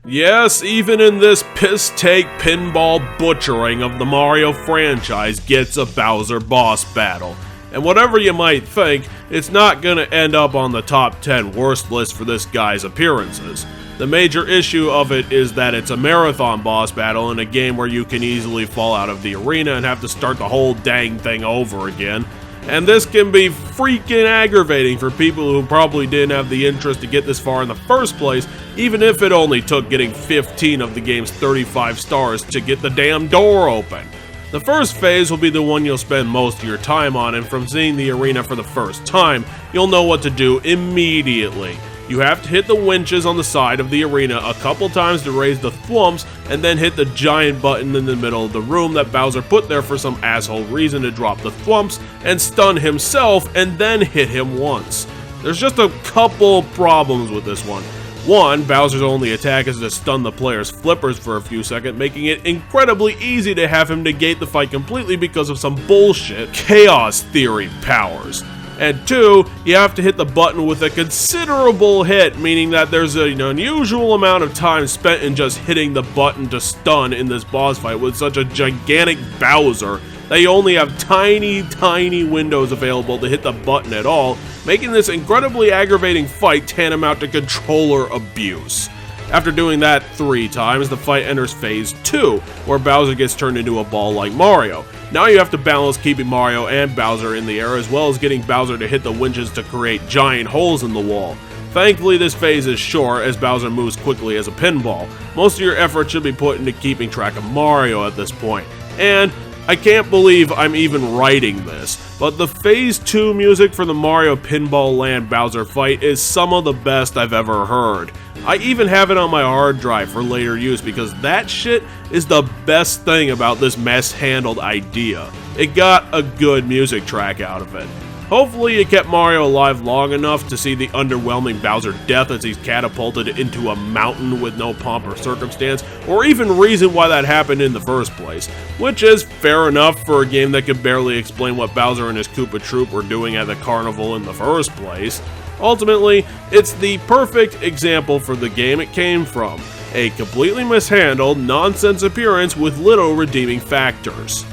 Yes, even in this piss-take pinball butchering of the Mario franchise gets a Bowser boss battle. And whatever you might think, it's not gonna end up on the top 10 worst list for this guy's appearances. The major issue of it is that it's a marathon boss battle in a game where you can easily fall out of the arena and have to start the whole dang thing over again. And this can be freaking aggravating for people who probably didn't have the interest to get this far in the first place, even if it only took getting 15 of the game's 35 stars to get the damn door open. The first phase will be the one you'll spend most of your time on, and from seeing the arena for the first time, you'll know what to do immediately. You have to hit the winches on the side of the arena a couple times to raise the thwumps, and then hit the giant button in the middle of the room that Bowser put there for some asshole reason to drop the thwumps and stun himself, and then hit him once. There's just a couple problems with this one. One, Bowser's only attack is to stun the player's flippers for a few seconds, making it incredibly easy to have him negate the fight completely because of some bullshit chaos theory powers. And two, you have to hit the button with a considerable hit, meaning that there's an unusual amount of time spent in just hitting the button to stun in this boss fight with such a gigantic Bowser that you only have tiny windows available to hit the button at all, making this incredibly aggravating fight tantamount to controller abuse. After doing that 3 times, the fight enters phase 2, where Bowser gets turned into a ball like Mario. Now you have to balance keeping Mario and Bowser in the air, as well as getting Bowser to hit the winches to create giant holes in the wall. Thankfully, this phase is short, as Bowser moves quickly as a pinball. Most of your effort should be put into keeping track of Mario at this point. And I can't believe I'm even writing this, but the Phase 2 music for the Mario Pinball Land Bowser fight is some of the best I've ever heard. I even have it on my hard drive for later use because that shit is the best thing about this mess-handled idea. It got a good music track out of it. Hopefully it kept Mario alive long enough to see the underwhelming Bowser death as he's catapulted into a mountain with no pomp or circumstance, or even reason why that happened in the first place, which is fair enough for a game that could barely explain what Bowser and his Koopa Troop were doing at the carnival in the first place. Ultimately, it's the perfect example for the game it came from. A completely mishandled, nonsense appearance with little redeeming factors.